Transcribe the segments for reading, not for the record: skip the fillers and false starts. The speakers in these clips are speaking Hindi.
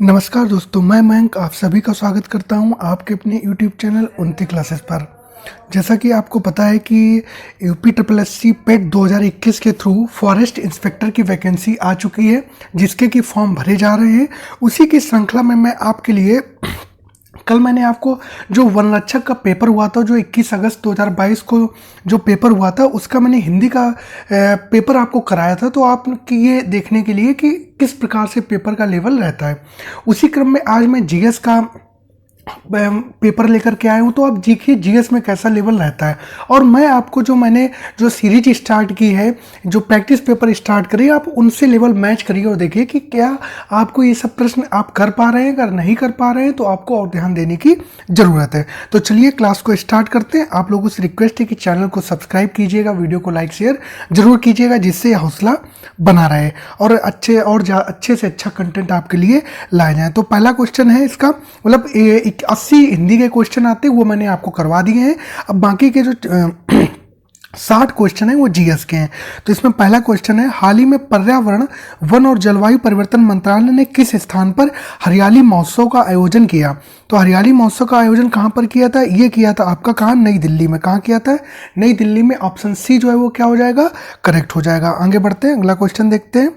नमस्कार दोस्तों, मैं मयंक आप सभी का स्वागत करता हूं आपके अपने YouTube चैनल उन्नति क्लासेस पर। जैसा कि आपको पता है कि यूपी ट्रिपल एस सी पेट 2021 के थ्रू फॉरेस्ट इंस्पेक्टर की वैकेंसी आ चुकी है, जिसके कि फॉर्म भरे जा रहे हैं। उसी की श्रृंखला में मैं आपके लिए कल मैंने आपको जो वनरक्षक का पेपर हुआ था, जो 21 अगस्त 2022 को जो पेपर हुआ था, उसका मैंने हिंदी का पेपर आपको कराया था। तो आप ये देखने के लिए कि किस प्रकार से पेपर का लेवल रहता है, उसी क्रम में आज मैं जीएस का पेपर लेकर के आया हूँ। तो आप देखिए जीएस में कैसा लेवल रहता है। और मैं आपको मैंने जो सीरीज स्टार्ट की है, जो प्रैक्टिस पेपर स्टार्ट करिए, आप उनसे लेवल मैच करिए और देखिए कि क्या आपको ये सब प्रश्न आप कर पा रहे हैं। अगर नहीं कर पा रहे हैं तो आपको और ध्यान देने की ज़रूरत है। तो चलिए क्लास को स्टार्ट करते हैं। आप लोगों से रिक्वेस्ट है कि चैनल को सब्सक्राइब कीजिएगा, वीडियो को लाइक शेयर जरूर कीजिएगा, जिससे हौसला बना रहे और अच्छे से अच्छा कंटेंट आपके लिए लाया जाए। तो पहला क्वेश्चन है इसका, मतलब 80 हिंदी के क्वेश्चन आते हैं, वो मैंने आपको करवा दिए हैं। अब बाकी के जो 60 क्वेश्चन है वो जीएस के हैं। तो इसमें पहला क्वेश्चन है, हाल ही में पर्यावरण, वन और जलवायु परिवर्तन मंत्रालय ने किस स्थान पर हरियाली महोत्सव का आयोजन किया? तो हरियाली महोत्सव का आयोजन कहाँ पर किया था? ये किया था आपका कहाँ? नई दिल्ली में। कहाँ किया था? नई दिल्ली में। ऑप्शन सी जो है वो क्या हो जाएगा? करेक्ट हो जाएगा। आगे बढ़ते हैं, अगला क्वेश्चन देखते हैं।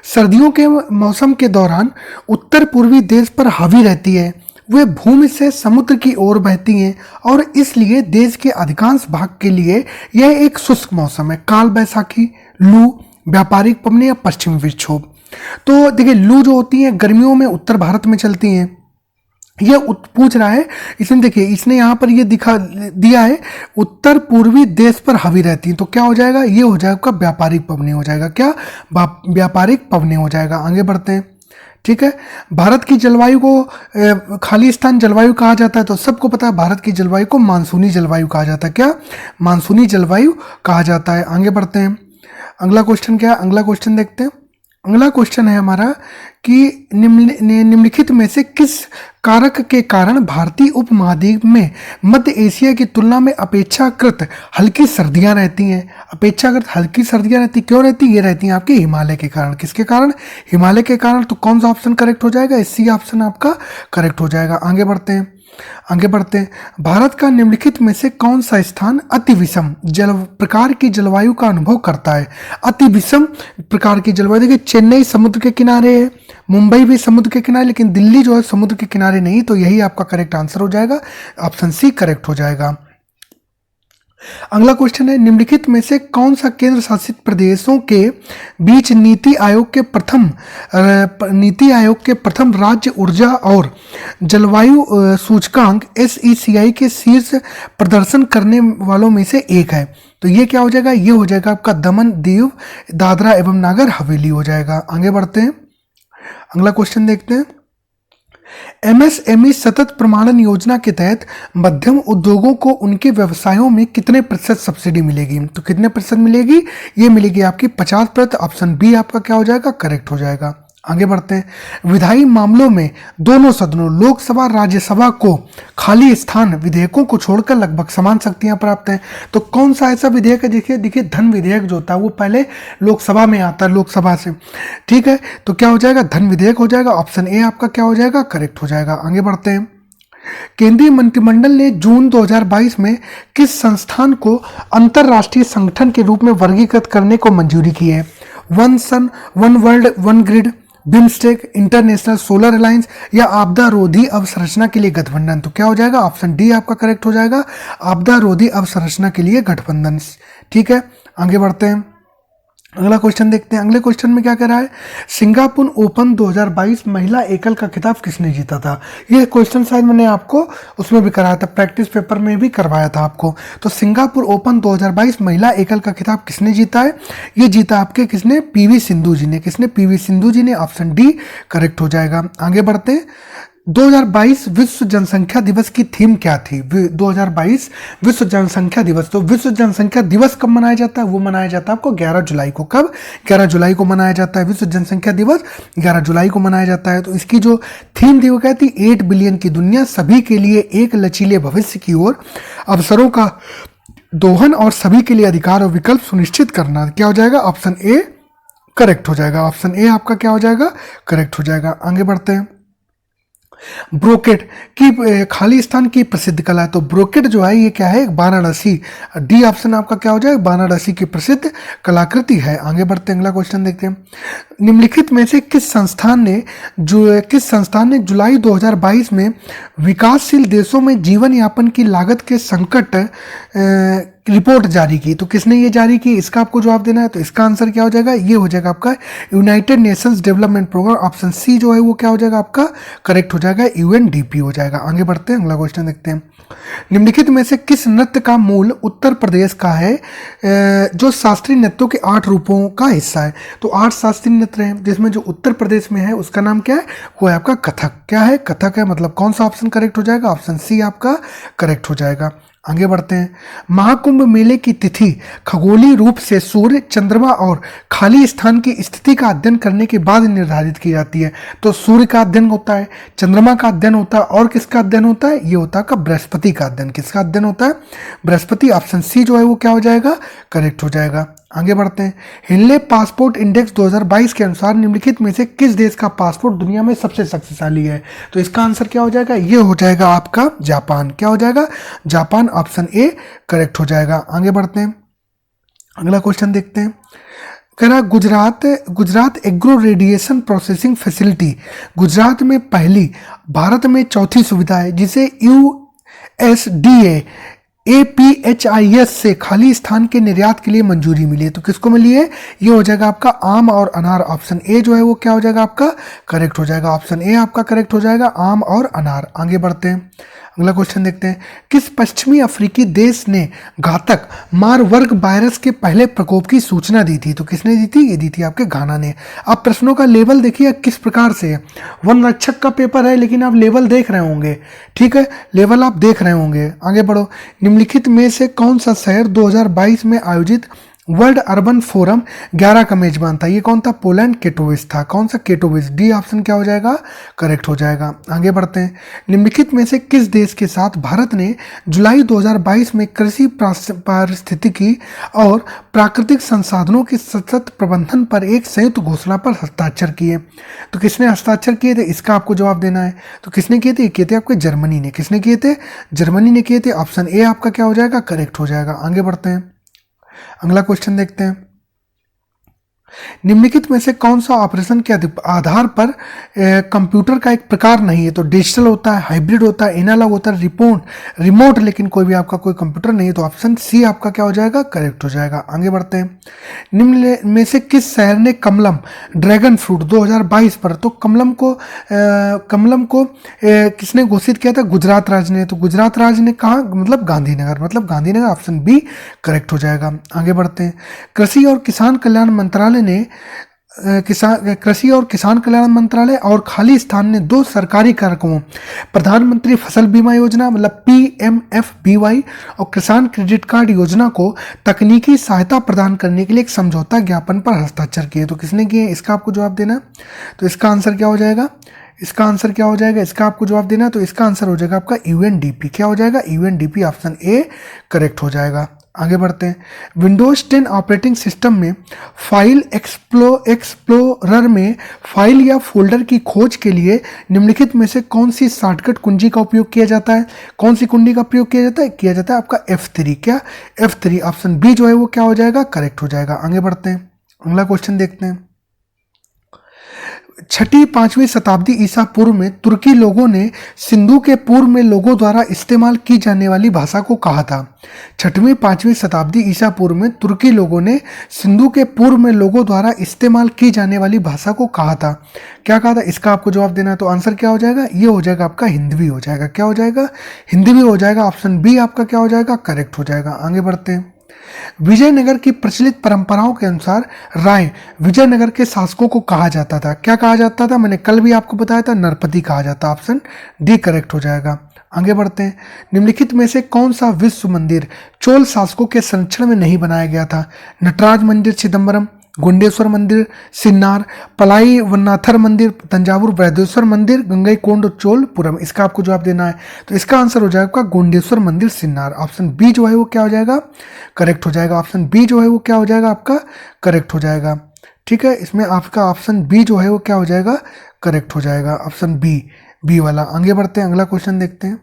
सर्दियों के मौसम के दौरान उत्तर पूर्वी देश पर हावी रहती है, वे भूमि से समुद्र की ओर बहती हैं और इसलिए देश के अधिकांश भाग के लिए यह एक शुष्क मौसम है। काल बैसाखी, लू, व्यापारिक पवनें या पश्चिमी विक्षोभ। तो देखिए, लू जो होती है गर्मियों में उत्तर भारत में चलती हैं। ये पूछ रहा है इसने, देखिए इसने यहाँ पर ये दिखा दिया है उत्तर पूर्वी देश पर हावी रहती है। तो क्या हो जाएगा? ये हो जाएगा व्यापारिक पवनें हो जाएगा। क्या? व्यापारिक पवनें हो जाएगा। आगे बढ़ते हैं, ठीक है। भारत की जलवायु को खालिस्तान जलवायु कहा जाता है। तो सबको पता है भारत की जलवायु को मानसूनी जलवायु कहा जाता है। क्या? मानसूनी जलवायु कहा जाता है। आगे बढ़ते हैं, अगला क्वेश्चन क्या है? अगला क्वेश्चन देखते हैं। अगला क्वेश्चन है हमारा कि निम्नलिखित में से किस कारक के कारण भारतीय उपमहाद्वीप में मध्य एशिया की तुलना में अपेक्षाकृत हल्की सर्दियां रहती हैं? अपेक्षाकृत हल्की सर्दियां रहती क्यों रहती? ये रहती हैं आपके हिमालय के कारण। किसके कारण? हिमालय के कारण। तो कौन सा ऑप्शन करेक्ट हो जाएगा? सी ऑप्शन आपका करेक्ट हो जाएगा। आगे बढ़ते हैं, भारत का निम्नलिखित में से कौन सा स्थान अति विषम प्रकार की जलवायु का अनुभव करता है? अति विषम प्रकार की जलवायु, देखिए चेन्नई समुद्र के किनारे है, मुंबई भी समुद्र के किनारे, लेकिन दिल्ली जो है समुद्र के किनारे नहीं। तो यही आपका करेक्ट आंसर हो जाएगा, ऑप्शन सी करेक्ट हो जाएगा। अगला क्वेश्चन है, निम्नलिखित में से कौन सा केंद्र शासित प्रदेशों के बीच नीति आयोग के प्रथम राज्य ऊर्जा और जलवायु सूचकांक SECI के शीर्ष प्रदर्शन करने वालों में से एक है? तो ये क्या हो जाएगा? ये हो जाएगा आपका दमन, दीव, दादरा एवं नागर हवेली हो जाएगा। आगे बढ़ते हैं, अगला क्वेश्चन देखते हैं। MSME सतत प्रमाणन योजना के तहत मध्यम उद्योगों को उनके व्यवसायों में कितने प्रतिशत सब्सिडी मिलेगी? तो कितने प्रतिशत मिलेगी? ये मिलेगी आपकी 50%। ऑप्शन बी आपका क्या हो जाएगा? करेक्ट हो जाएगा। आगे बढ़ते हैं, विधायी मामलों में दोनों सदनों लोकसभा राज्यसभा को खाली स्थान विधेयकों को छोड़कर लगभग समान शक्तियां प्राप्त हैं। तो कौन सा ऐसा विधेयक है? देखिए धन विधेयक जो होता है वो पहले लोकसभा में आता है, लोकसभा से, ठीक है। तो क्या हो जाएगा? धन विधेयक हो जाएगा। ऑप्शन ए आपका क्या हो जाएगा? करेक्ट हो जाएगा। आगे बढ़ते हैं, केंद्रीय मंत्रिमंडल ने जून 2022 में किस संस्थान को अंतरराष्ट्रीय संगठन के रूप में वर्गीकृत करने को मंजूरी की है? One sun, one world, one grid, BIMSTEC, international solar alliance या आपदा रोधी अवसंरचना के लिए गठबंधन? तो क्या हो जाएगा? ऑप्शन डी आपका करेक्ट हो जाएगा, आपदा रोधी अवसंरचना के लिए गठबंधन, ठीक है। आगे बढ़ते हैं, अगला क्वेश्चन देखते हैं। अगले क्वेश्चन में क्या कह रहा है, सिंगापुर ओपन 2022 महिला एकल का खिताब किसने जीता था? ये क्वेश्चन शायद मैंने आपको उसमें भी कराया था, प्रैक्टिस पेपर में भी करवाया था आपको। तो सिंगापुर ओपन 2022 महिला एकल का खिताब किसने जीता है? ये जीता आपके किसने? पीवी सिंधु जी ने। किसने? पीवी सिंधु जी ने। ऑप्शन डी करेक्ट हो जाएगा। आगे बढ़ते हैं, 2022 विश्व जनसंख्या दिवस की थीम क्या थी? 2022 विश्व जनसंख्या दिवस। तो विश्व जनसंख्या दिवस कब मनाया जाता है? वो मनाया जाता है आपको 11 जुलाई को। कब? 11 जुलाई को मनाया जाता है विश्व जनसंख्या दिवस, 11 जुलाई को मनाया जाता है। तो इसकी जो थीम थी वो क्या थी? 8 बिलियन की दुनिया, सभी के लिए एक लचीले भविष्य की ओर, अवसरों का दोहन और सभी के लिए अधिकार और विकल्प सुनिश्चित करना। क्या हो जाएगा? ऑप्शन ए करेक्ट हो जाएगा। ऑप्शन ए आपका क्या हो जाएगा? करेक्ट हो जाएगा। आगे बढ़ते हैं, ब्रोकेड की खाली स्थान की प्रसिद्ध कला है, तो ब्रोकेड जो है ये क्या है, वाराणसी। डी ऑप्शन आपका क्या हो जाएगा, वाराणसी की प्रसिद्ध कलाकृति है। आगे बढ़ते हैं, अगला क्वेश्चन देखते हैं। निम्नलिखित में से किस संस्थान ने जुलाई 2022 में विकासशील देशों में जीवन यापन की लागत के संकट रिपोर्ट जारी की? तो किसने ये जारी की, इसका आपको जवाब देना है। तो इसका आंसर क्या हो जाएगा, ये हो जाएगा आपका United Nations development programme. Option C जो है वो क्या हो जाएगा आपका करेक्ट हो जाएगा, यूएनडीपी हो जाएगा। आगे बढ़ते हैं, अगला क्वेश्चन देखते हैं। निम्नलिखित में से किस नृत्य का मूल उत्तर प्रदेश का है, जो शास्त्रीय नृत्यों के 8 रूपों का हिस्सा है? तो 8 शास्त्रीय नृत्य हैं, जिसमें जो उत्तर प्रदेश में है उसका नाम क्या है, वो है आपका कथक। क्या है, कथक है। मतलब कौन सा ऑप्शन करेक्ट हो जाएगा, ऑप्शन सी आपका करेक्ट हो जाएगा। आगे बढ़ते हैं। महाकुंभ मेले की तिथि खगोलीय रूप से सूर्य, चंद्रमा और खाली स्थान की स्थिति का अध्ययन करने के बाद निर्धारित की जाती है। तो सूर्य का अध्ययन होता है, चंद्रमा का अध्ययन होता है, और किसका अध्ययन होता है, ये होता है बृहस्पति का अध्ययन। किसका अध्ययन होता है, बृहस्पति। ऑप्शन सी जो है वो क्या हो जाएगा, करेक्ट हो जाएगा। आगे बढ़ते हैं। हिनले पासपोर्ट इंडेक्स 2022 के अनुसार निम्नलिखित में से किस देश का पासपोर्ट दुनिया में सबसे शक्तिशाली है? तो इसका आंसर क्या हो जाएगा, ये हो जाएगा आपका जापान। क्या हो जाएगा, जापान। ऑप्शन ए करेक्ट हो जाएगा। आगे बढ़ते हैं, अगला क्वेश्चन देखते हैं। कह रहा Gujarat agro radiation processing facility Gujarat में पहली, भारत में चौथी सुविधा है, जिसे USDA APHIS से खाली स्थान के निर्यात के लिए मंजूरी मिली है। तो किसको मिली है, ये हो जाएगा आपका आम और अनार। ऑप्शन ए जो है वो क्या हो जाएगा आपका करेक्ट हो जाएगा। ऑप्शन ए आपका करेक्ट हो जाएगा, आम और अनार। आगे बढ़ते हैं, अगला क्वेश्चन देखते हैं। किस पश्चिमी अफ्रीकी देश ने घातक मारबर्ग वायरस के पहले प्रकोप की सूचना दी थी? तो किसने दी थी, ये दी थी आपके घाना ने। आप प्रश्नों का लेवल देखिए किस प्रकार से है। वन रक्षक का पेपर है, लेकिन आप लेवल देख रहे होंगे, ठीक है, लेवल आप देख रहे होंगे। आगे बढ़ो। निम्नलिखित में से कौन सा शहर 2022 में आयोजित वर्ल्ड अर्बन फोरम 11 का मेजबान था? ये कौन था, पोलैंड, केटोविस था। कौन सा, केटोविस। डी ऑप्शन क्या हो जाएगा, करेक्ट हो जाएगा। आगे बढ़ते हैं। निम्नलिखित में से किस देश के साथ भारत ने जुलाई 2022 में कृषि पारिस्थितिकी और प्राकृतिक संसाधनों के सतत प्रबंधन पर एक संयुक्त घोषणा पर हस्ताक्षर किए? तो किसने हस्ताक्षर किए थे, इसका आपको जवाब देना है। तो किसने किए थे, ये किए थे आपके जर्मनी ने। किसने किए थे, जर्मनी ने किए थे। ऑप्शन ए आपका क्या हो जाएगा, करेक्ट हो जाएगा। आगे बढ़ते हैं, अगला क्वेश्चन देखते हैं। निम्नलिखित में से कौन सा ऑपरेशन के आधार पर कंप्यूटर का एक प्रकार नहीं है? तो डिजिटल होता है, हाइब्रिड होता है, एनालॉग होता है, रिमोट, लेकिन कोई भी आपका कोई कंप्यूटर नहीं है। तो ऑप्शन सी आपका क्या हो जाएगा, करेक्ट हो जाएगा। आगे बढ़ते हैं। निम्न में से किस शहर ने कमलम ड्रैगन फ्रूट 2022 पर, तो कमलम को किसने घोषित किया था, गुजरात राज्य ने। तो गुजरात राज्य ने कहा, मतलब गांधीनगर, ऑप्शन बी करेक्ट हो जाएगा। आगे बढ़ते हैं। कृषि और किसान कल्याण मंत्रालय ने कृषि और किसान कल्याण मंत्रालय और खाली स्थान ने 2 सरकारी कार्यक्रमों, प्रधानमंत्री फसल बीमा योजना मतलब PMFBY और किसान क्रेडिट कार्ड योजना को तकनीकी सहायता प्रदान करने के लिए एक समझौता ज्ञापन पर हस्ताक्षर किए। तो किसने किए, इसका आपको जवाब देना। तो इसका आंसर क्या हो जाएगा, इसका आंसर क्या हो जाएगा, इसका आपको जवाब देना। तो इसका आंसर हो जाएगा आपका UNDP। क्या हो जाएगा, UNDP। ऑप्शन ए करेक्ट हो जाएगा। आगे बढ़ते हैं। विंडोज 10 ऑपरेटिंग सिस्टम में फाइल एक्सप्लोरर में फाइल या फोल्डर की खोज के लिए निम्नलिखित में से कौन सी शॉर्टकट कुंजी का उपयोग किया जाता है? कौन सी कुंजी का प्रयोग किया जाता है आपका F3। क्या, F3। ऑप्शन बी जो है वो क्या हो जाएगा, करेक्ट हो जाएगा। आगे बढ़ते हैं, अगला क्वेश्चन देखते हैं। 6वीं-5वीं शताब्दी ईसा पूर्व में तुर्की लोगों ने सिंधु के पूर्व में लोगों द्वारा इस्तेमाल की जाने वाली भाषा को कहा था? 6वीं-5वीं शताब्दी ईसा पूर्व में तुर्की लोगों ने सिंधु के पूर्व में लोगों द्वारा इस्तेमाल की जाने वाली भाषा को कहा था? क्या कहा था, इसका आपको जवाब देना है। तो आंसर क्या हो जाएगा, ये हो जाएगा आपका हिंदवी हो जाएगा। क्या हो जाएगा, हिंदवी हो जाएगा। ऑप्शन बी आपका क्या हो जाएगा, करेक्ट हो जाएगा। आगे बढ़ते हैं। विजयनगर की प्रचलित परंपराओं के अनुसार राय विजयनगर के शासकों को कहा जाता था? क्या कहा जाता था, मैंने कल भी आपको बताया था, नरपति कहा जाता। ऑप्शन डी करेक्ट हो जाएगा। आगे बढ़ते हैं। निम्नलिखित में से कौन सा विश्व मंदिर चोल शासकों के संरक्षण में नहीं बनाया गया था? नटराज मंदिर चिदम्बरम, गुंडेश्वर मंदिर सिन्नार, पलाई वन्नाथर मंदिर तंजावुर, वैदेश्वर मंदिर गंगईकोंड चोलपुरम। इसका आपको जवाब देना है। तो इसका आंसर हो जाएगा गुंडेश्वर मंदिर सिन्नार। ऑप्शन बी जो है वो क्या हो जाएगा, करेक्ट हो जाएगा। ऑप्शन बी जो है वो क्या हो जाएगा आपका, करेक्ट हो जाएगा। ठीक है, इसमें आपका ऑप्शन बी जो है वो क्या हो जाएगा, करेक्ट हो जाएगा ऑप्शन बी वाला। आगे बढ़ते हैं, अगला क्वेश्चन देखते हैं।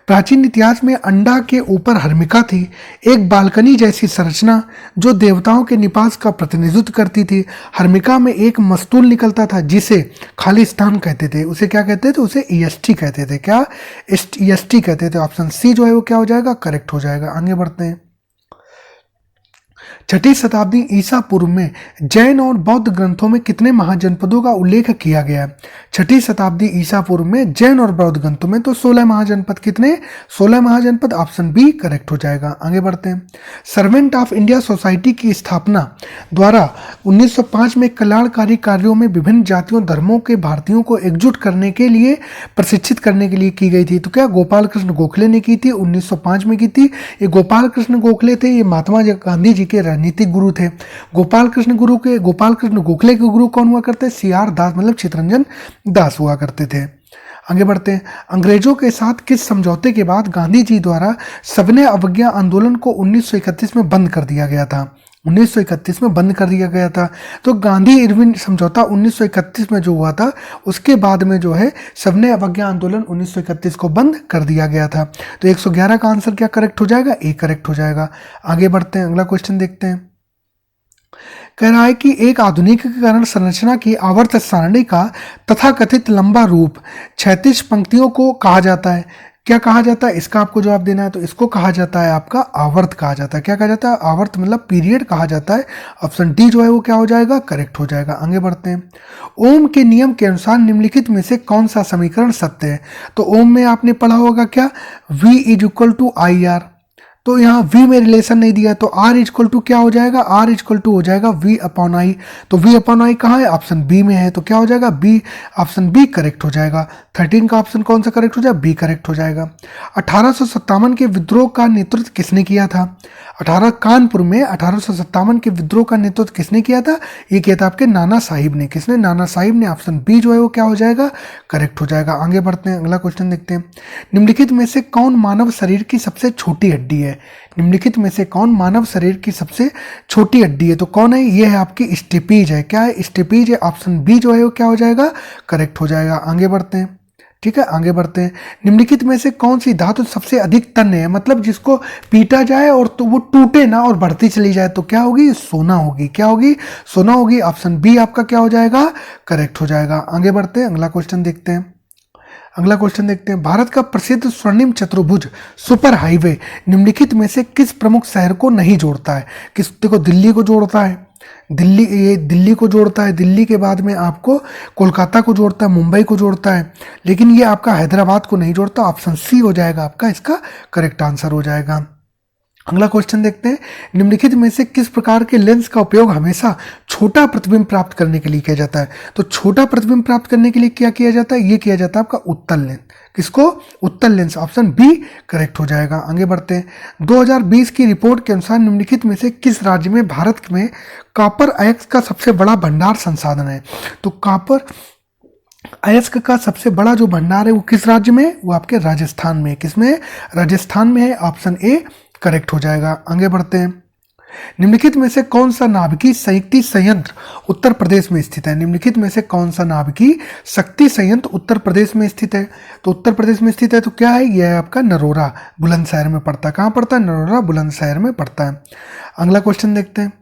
प्राचीन इतिहास में अंडा के ऊपर हर्मिका थी, एक बालकनी जैसी संरचना जो देवताओं के निवास का प्रतिनिधित्व करती थी। हर्मिका में एक मस्तूल निकलता था जिसे खाली स्थान कहते थे। उसे क्या कहते थे? उसे ईएसटी कहते थे। क्या? ईएसटी कहते थे। ऑप्शन सी जो है वो क्या हो जाएगा? करेक्ट हो जाएगा। आगे बढ़ते हैं। छठी शताब्दी ईसा पूर्व में जैन और बौद्ध ग्रंथों में कितने महाजनपदों का उल्लेख किया गया है? छठी शताब्दी ईसा पूर्व में जैन और बौद्ध ग्रंथों में तो 16 महाजनपद। कितने? 16 महाजनपद। ऑप्शन बी करेक्ट हो जाएगा। आगे बढ़ते हैं। सर्वेंट ऑफ इंडिया सोसाइटी की स्थापना द्वारा 1905 में कल्याणकारी कार्यों में विभिन्न जातियों धर्मों के भारतीयों को एकजुट करने के लिए प्रशिक्षित करने के लिए की गई थी। तो क्या गोपाल कृष्ण गोखले ने की थी? 1905 में की थी। ये गोपाल कृष्ण गोखले थे, ये महात्मा गांधी जी के राजनीतिक गुरु थे। गोपाल कृष्ण गोखले के गुरु कौन हुआ करते? सीआर दास, मतलब चित्तरंजन दास हुआ करते थे। आगे बढ़ते हैं। अंग्रेजों के साथ किस समझौते के बाद गांधी जी द्वारा सविनय अवज्ञा आंदोलन को 1931 में बंद कर दिया गया था? 1931 में बंद कर दिया गया था। तो गांधी इरविन समझौता 1931 में जो हुआ था, उसके बाद में जो है सविनय अवज्ञा आंदोलन 1931 को बंद कर दिया गया था। तो 111 का आंसर क्या करेक्ट हो जाएगा? ए करेक्ट हो जाएगा। आगे बढ़ते हैं, अगला क्वेश्चन देखते हैं। कह रहा है कि एक आधुनिकीकरण संरचना की आवर्त सारणी का तथाकथित लंबा रूप 36 पंक्तियों को कहा जाता है। क्या कहा जाता है? इसका आपको जवाब देना है। तो इसको कहा जाता है आपका आवर्त कहा जाता है। क्या कहा जाता है? आवर्त मतलब पीरियड कहा जाता है। ऑप्शन डी जो है वो क्या हो जाएगा? करेक्ट हो जाएगा। आगे बढ़ते हैं। ओम के नियम के अनुसार निम्नलिखित में से कौन सा समीकरण सत्य है? तो ओम में आपने पढ़ा होगा क्या? V is equal to I R. तो यहाँ v में रिलेशन नहीं दिया है, तो r इक्वल टू क्या हो जाएगा? r इक्वल टू हो जाएगा v अपॉन आई। तो v अपॉन आई कहाँ है? ऑप्शन बी में है। तो क्या हो जाएगा? बी, ऑप्शन बी करेक्ट हो जाएगा। 13 का ऑप्शन कौन सा करेक्ट हो जाएगा? बी करेक्ट हो जाएगा। 1857 के विद्रोह का नेतृत्व किसने किया था? कानपुर में 1857 के विद्रोह का नेतृत्व किसने किया था? ये किया था आपके नाना साहिब ने। किसने? नाना साहिब ने। ऑप्शन बी जो है वो क्या हो जाएगा? करेक्ट हो जाएगा। आगे बढ़ते हैं, अगला क्वेश्चन देखते हैं। निम्नलिखित में से कौन मानव शरीर की सबसे छोटी हड्डी है? निम्नलिखित में से कौन मानव शरीर की सबसे छोटी हड्डी है? तो कौन है? ये है आपकी स्टेपीज है। क्या है? स्टेपीज है। ऑप्शन बी जो है वो क्या हो जाएगा? करेक्ट हो जाएगा। आगे बढ़ते हैं। ठीक है, आगे बढ़ते हैं। निम्नलिखित में से कौन सी धातु सबसे अधिक तन्य है? मतलब जिसको पीटा जाए और तो वो टूटे ना और बढ़ती चली जाए, तो क्या होगी? सोना होगी। क्या होगी? सोना होगी। ऑप्शन बी आपका क्या हो जाएगा? करेक्ट हो जाएगा। आगे बढ़ते हैं, अगला क्वेश्चन देखते हैं। अगला क्वेश्चन देखते हैं। भारत का प्रसिद्ध स्वर्णिम चतुर्भुज सुपर हाईवे निम्नलिखित में से किस प्रमुख शहर को नहीं जोड़ता है? किस? देखो, दिल्ली को जोड़ता है। ये दिल्ली को जोड़ता है। दिल्ली के बाद में आपको कोलकाता को जोड़ता है, मुंबई को जोड़ता है, लेकिन ये आपका हैदराबाद को नहीं जोड़ता। ऑप्शन सी हो जाएगा आपका इसका करेक्ट आंसर हो जाएगा। अगला क्वेश्चन देखते हैं। निम्नलिखित में से किस प्रकार के लेंस का उपयोग हमेशा छोटा प्रतिबिंब प्राप्त करने के लिए किया जाता है? तो छोटा प्रतिबिंब प्राप्त करने के लिए क्या किया जाता है? ये किया जाता है आपका उत्तल लेंस। किसको? उत्तल लेंस। ऑप्शन बी करेक्ट हो जाएगा। आगे बढ़ते हैं। 2020 की रिपोर्ट के अनुसार निम्नलिखित में से किस राज्य में भारत में कॉपर अयस्क का सबसे बड़ा भंडार संसाधन है? तो कॉपर अयस्क का सबसे बड़ा जो भंडार है वो किस राज्य में? वो आपके राजस्थान में। किसमें? राजस्थान में है। ऑप्शन ए करेक्ट हो जाएगा। आगे बढ़ते हैं। निम्नलिखित में से कौन सा नाभिकीय शक्ति संयंत्र उत्तर प्रदेश में स्थित है? निम्नलिखित में से कौन सा नाभिकीय शक्ति संयंत्र उत्तर प्रदेश में स्थित है? तो उत्तर प्रदेश में स्थित है तो क्या है? यह है आपका नरोरा, बुलंदशहर में पड़ता है। कहाँ पड़ता है? नरोरा, बुलंदशहर में पड़ता है। अगला क्वेश्चन देखते हैं।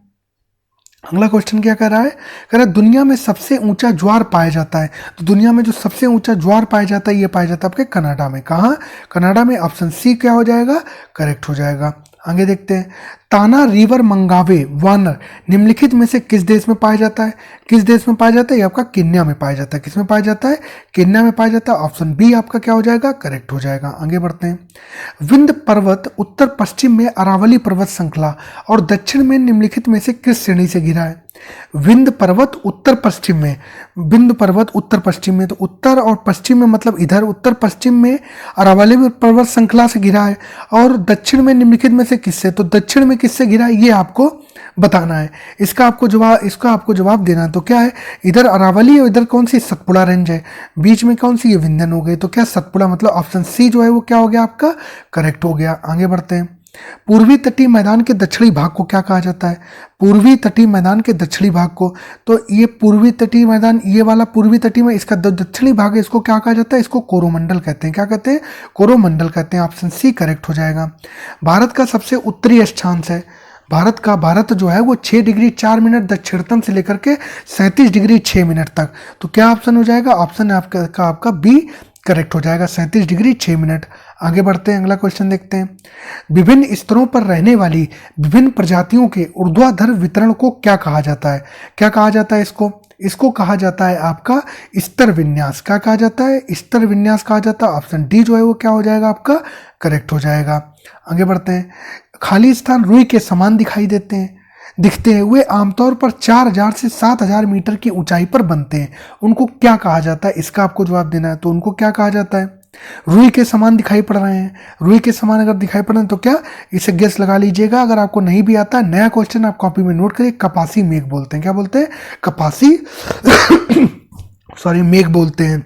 अगला क्वेश्चन क्या कह रहा है? कह रहा है दुनिया में सबसे ऊंचा ज्वार पाया जाता है। तो दुनिया में जो सबसे ऊंचा ज्वार पाया जाता है, ये पाया जाता है आपके कनाडा में। कहाँ? कनाडा में। ऑप्शन सी क्या हो जाएगा? करेक्ट हो जाएगा। आगे देखते हैं। ताना रिवर मंगावे वानर निम्नलिखित में से किस देश में पाया जाता है? किस देश में पाया जाता है? ये आपका केन्या में पाया जाता है। किस में पाया जाता है? केन्या में पाया जाता है। ऑप्शन बी आपका क्या हो जाएगा? करेक्ट हो जाएगा। आगे बढ़ते हैं। विंध्य पर्वत उत्तर पश्चिम में अरावली पर्वत श्रृंखला और दक्षिण में निम्नलिखित में से किस श्रेणी से घिरा है? विंध्य पर्वत उत्तर पश्चिम में। विंध्य पर्वत उत्तर पश्चिम में, तो उत्तर और पश्चिम में मतलब इधर उत्तर पश्चिम में अरावली पर्वत श्रृंखला से घिरा है, और दक्षिण में निम्नलिखित में से किससे? तो दक्षिण में किससे घिरा है ये आपको बताना है। इसका आपको जवाब देना है। तो क्या है? इधर अरावली और इधर कौन सी? सतपुड़ा रेंज है। बीच में कौन सी? ये विंध्यन हो गई। तो क्या? सतपुड़ा। मतलब ऑप्शन सी जो है वो क्या हो गया आपका? करेक्ट हो गया। आगे बढ़ते हैं। पूर्वी तटीय मैदान के दक्षिणी भाग को क्या कहा जाता है? पूर्वी तटीय मैदान के दक्षिणी भाग को, तो ये पूर्वी तटीय मैदान, ये वाला पूर्वी तटीय में, इसका दक्षिणी भाग है, इसको क्या कहा जाता है? इसको कोरोमंडल कहते हैं। क्या कहते हैं? कोरोमंडल कहते हैं। ऑप्शन सी करेक्ट हो जाएगा। भारत का सबसे उत्तरी अक्षांश है, भारत जो है वो 6 डिग्री 4 मिनट दक्षिणतम से लेकर के 37 डिग्री 6 मिनट तक। तो क्या ऑप्शन हो जाएगा? ऑप्शन है आपका बी करेक्ट हो जाएगा, 37 डिग्री 6 मिनट। आगे बढ़ते हैं, अगला क्वेश्चन देखते हैं। विभिन्न स्तरों पर रहने वाली विभिन्न प्रजातियों के ऊर्ध्वाधर वितरण को क्या कहा जाता है? क्या कहा जाता है इसको कहा जाता है आपका स्तर विन्यास। क्या कहा जाता है? स्तर विन्यास कहा जाता है। ऑप्शन डी जो है वो क्या हो जाएगा? आपका करेक्ट हो जाएगा। आगे बढ़ते हैं। खाली स्थान रुई के समान दिखते हैं, वे आमतौर पर 4000 से 7000 मीटर की ऊंचाई पर बनते हैं, उनको क्या कहा जाता है? इसका आपको जवाब देना है। तो उनको क्या कहा जाता है? रुई के समान दिखाई पड़ रहे हैं, रुई के समान अगर दिखाई पड़ रहे हैं तो क्या, इसे गेस लगा लीजिएगा। अगर आपको नहीं भी आता, नया क्वेश्चन आप कॉपी में नोट करिए। कपासी मेघ बोलते हैं। क्या बोलते हैं? कपासी सॉरी मेघ बोलते हैं।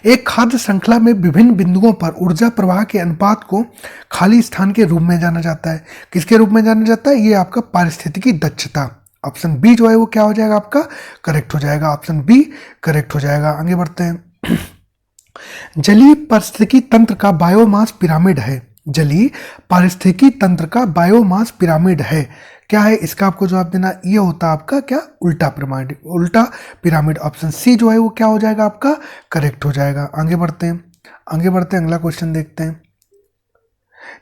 एक खाद्य श्रृंखला में विभिन्न बिंदुओं पर ऊर्जा प्रवाह के अनुपात को खाली स्थान के रूप में जाना जाता है। किसके रूप में जाना जाता है? ये आपका पारिस्थितिकी दक्षता। ऑप्शन बी जो है वो क्या हो जाएगा? आपका करेक्ट हो जाएगा। ऑप्शन बी करेक्ट हो जाएगा। आगे बढ़ते हैं। जलीय पारिस्थितिकी तंत्र का बायोमास पिरामिड है। जलीय पारिस्थितिकी तंत्र का बायोमास पिरामिड है। क्या है इसका आपको जवाब देना? ये होता है आपका क्या? उल्टा पिरामिड। ऑप्शन सी जो है वो क्या हो जाएगा? आपका करेक्ट हो जाएगा। आगे बढ़ते हैं, अगला क्वेश्चन देखते हैं।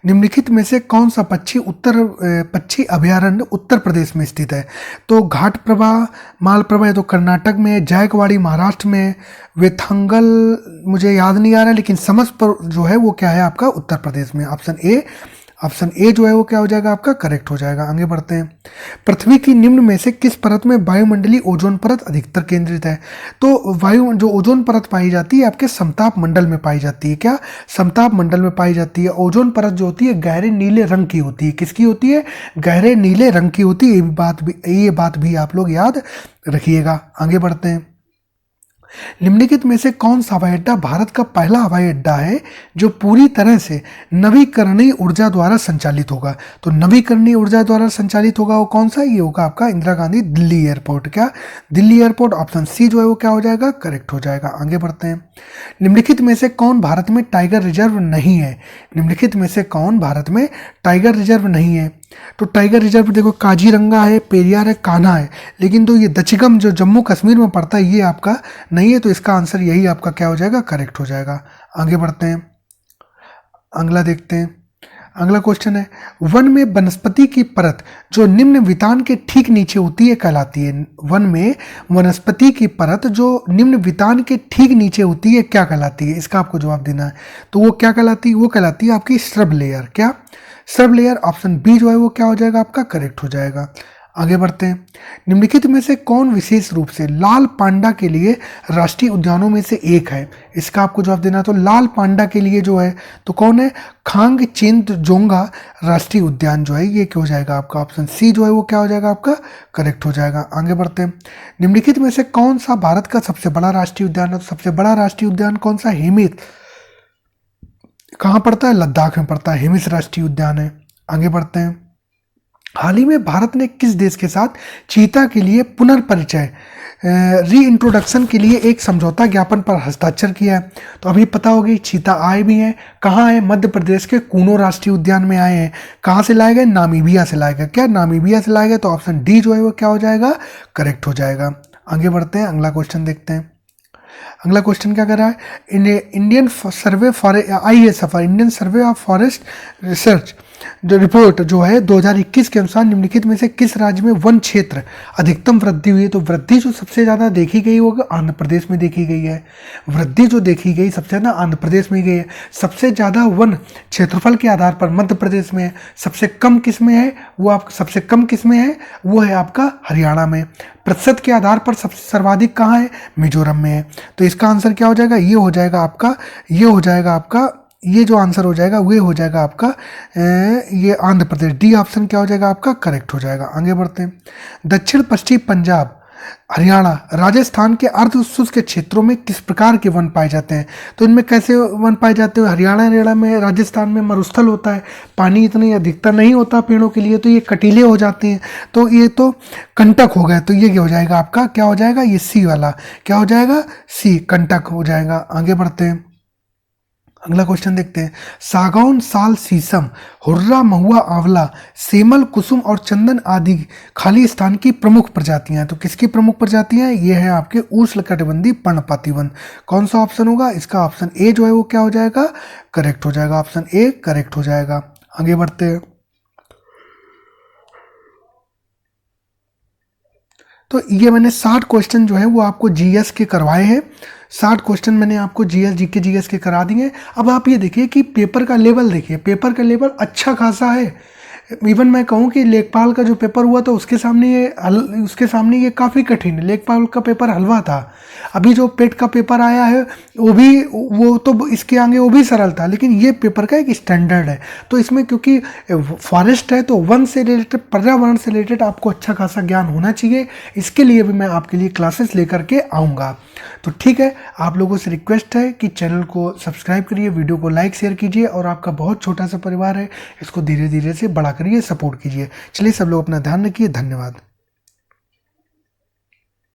निम्नलिखित में से कौन सा पक्षी अभयारण्य उत्तर प्रदेश में स्थित है? तो घाटप्रभा, मालप्रभा है तो कर्नाटक में, जायकवाड़ी महाराष्ट्र में, वेथांगल मुझे याद नहीं आ रहा है, लेकिन समसपुर जो है वो क्या है? आपका उत्तर प्रदेश में। ऑप्शन ए जो है वो क्या हो जाएगा? आपका करेक्ट हो जाएगा। आगे बढ़ते हैं। पृथ्वी की निम्न में से किस परत में वायुमंडलीय ओजोन परत अधिकतर केंद्रित है? तो जो ओजोन परत पाई जाती है आपके समताप मंडल में पाई जाती है। क्या? समताप मंडल में पाई जाती है। ओजोन परत जो होती है गहरे नीले रंग की होती है। किसकी होती है? गहरे नीले रंग की होती है। ये बात भी आप लोग याद रखिएगा। आगे बढ़ते हैं। निम्नलिखित में से कौन सा हवाई अड्डा भारत का पहला हवाई अड्डा है जो पूरी तरह से नवीकरणीय ऊर्जा द्वारा संचालित होगा? तो नवीकरणीय ऊर्जा द्वारा संचालित होगा वो कौन सा? ये होगा आपका इंदिरा गांधी दिल्ली एयरपोर्ट। क्या? दिल्ली एयरपोर्ट। ऑप्शन सी जो है वो क्या हो जाएगा? करेक्ट हो जाएगा। आगे बढ़ते हैं। निम्नलिखित में से कौन भारत में टाइगर रिजर्व नहीं है? निम्नलिखित में से कौन भारत में टाइगर रिजर्व नहीं है? तो टाइगर रिजर्व देखो, काजीरंगा है, पेरियार है, कान्हा है, लेकिन तो ये दचिगम जो जम्मू कश्मीर में पड़ता है ये आपका नहीं है। तो इसका आंसर यही आपका क्या हो जाएगा? करेक्ट हो जाएगा। आगे बढ़ते हैं, अगला देखते हैं। अगला क्वेश्चन है, वन में वनस्पति की परत जो निम्न वितान के ठीक नीचे होती है कहलाती है? वन में वनस्पति की परत जो निम्न वितान के ठीक नीचे होती है क्या कहलाती है? इसका आपको जवाब देना है। तो वो क्या कहलाती है? वो कहलाती है आपकी श्रब लेयर। क्या? Shrub layer. ऑप्शन बी जो है वो क्या हो जाएगा? आपका करेक्ट हो जाएगा। आगे बढ़ते हैं। निम्नलिखित में से कौन विशेष रूप से लाल पांडा के लिए राष्ट्रीय उद्यानों में से एक है? इसका आपको जवाब देना। तो लाल पांडा के लिए जो है तो कौन है? खांग चेंगजोंगा राष्ट्रीय उद्यान जो है ये क्या हो जाएगा? आपका ऑप्शन सी जो है वो क्या हो जाएगा? आपका करेक्ट हो जाएगा। आगे बढ़ते हैं। निम्नलिखित में से कौन सा भारत का सबसे बड़ा राष्ट्रीय उद्यान है? तो सबसे बड़ा राष्ट्रीय उद्यान कौन सा? हिमित। कहाँ पड़ता है? लद्दाख में पड़ता है। हिमिस राष्ट्रीय उद्यान है। आगे बढ़ते हैं। हाल ही में भारत ने किस देश के साथ चीता के लिए पुनर्परिचय री इंट्रोडक्शन के लिए एक समझौता ज्ञापन पर हस्ताक्षर किया है? तो अभी पता होगी चीता आए भी हैं। कहाँ आए? मध्य प्रदेश के कूनो राष्ट्रीय उद्यान में आए हैं। कहाँ से लाए गए? नामीबिया से लाए गए। क्या? नामीबिया से लाए गए। तो ऑप्शन डी जो है वो क्या हो जाएगा? करेक्ट हो जाएगा। आगे बढ़ते हैं, अगला क्वेश्चन देखते हैं। अगला क्वेश्चन क्या कर रहा है? Indian survey of forest research जो रिपोर्ट जो है 2021 के अनुसार निम्नलिखित में से किस राज्य में वन क्षेत्र अधिकतम वृद्धि हुई है? तो वृद्धि जो सबसे ज़्यादा देखी गई वो आंध्र प्रदेश में देखी गई है। वृद्धि जो देखी गई सबसे ज़्यादा आंध्र प्रदेश में गई है। सबसे ज़्यादा वन क्षेत्रफल के आधार पर मध्य प्रदेश में है। सबसे कम किस में है? वो है आपका हरियाणा में। प्रतिशत के आधार पर सबसे सर्वाधिक कहाँ है? मिजोरम में है। तो इसका आंसर क्या हो जाएगा? ये हो जाएगा आपका ये जो आंसर हो जाएगा वो हो जाएगा आपका ये आंध्र प्रदेश। डी ऑप्शन क्या हो जाएगा? आपका करेक्ट हो जाएगा। आगे बढ़ते हैं। दक्षिण पश्चिम पंजाब हरियाणा, राजस्थान के अर्ध शुष्क क्षेत्रों में किस प्रकार के वन पाए जाते हैं? तो इनमें कैसे वन पाए जाते हैं? हरियाणा में, राजस्थान में मरुस्थल होता है, पानी इतनी अधिकता नहीं होता पेड़ों के लिए, तो ये कटीले हो जाते हैं। तो ये तो कंटक हो गए, तो ये क्या हो जाएगा आपका, क्या हो जाएगा, ये सी वाला क्या हो जाएगा, सी, कंटक हो जाएगा। आगे बढ़ते हैं, अगला क्वेश्चन देखते हैं। सागौन, साल, शीशम, हुर्रा, महुआ, आंवला, सेमल, कुसुम और चंदन आदि खाली स्थान की प्रमुख प्रजातियां हैं। तो किसकी प्रमुख प्रजातियां हैं? ये है आपके उष्णकटिबंधीय पर्णपाती वन। कौन सा ऑप्शन होगा इसका? ऑप्शन ए जो है वो क्या हो जाएगा, करेक्ट हो जाएगा। ऑप्शन ए करेक्ट हो जाएगा। आगे बढ़ते हैं, तो ये मैंने 60 क्वेश्चन जो है वो आपको जीएस के करवाए हैं। 60 क्वेश्चन मैंने आपको जीएस, जीके, जीएस के करा दिए। अब आप ये देखिए कि पेपर का लेवल देखिए, पेपर का लेवल अच्छा खासा है। इवन मैं कहूँ कि लेखपाल का जो पेपर हुआ था उसके सामने ये काफ़ी कठिन है। लेखपाल का पेपर हलवा था। अभी जो पेट का पेपर आया है वो तो इसके आगे वो भी सरल था, लेकिन ये पेपर का एक स्टैंडर्ड है। तो इसमें क्योंकि फॉरेस्ट है तो वन से रिलेटेड, पर्यावरण से रिलेटेड आपको अच्छा खासा ज्ञान होना चाहिए। इसके लिए भी मैं आपके लिए क्लासेस लेकर के आऊँगा। तो ठीक है, आप लोगों से रिक्वेस्ट है कि चैनल को सब्सक्राइब करिए, वीडियो को लाइक शेयर कीजिए, और आपका बहुत छोटा सा परिवार है, इसको धीरे धीरे से बड़ा करिए, सपोर्ट कीजिए। चलिए सब लोग अपना ध्यान रखिए, धन्यवाद।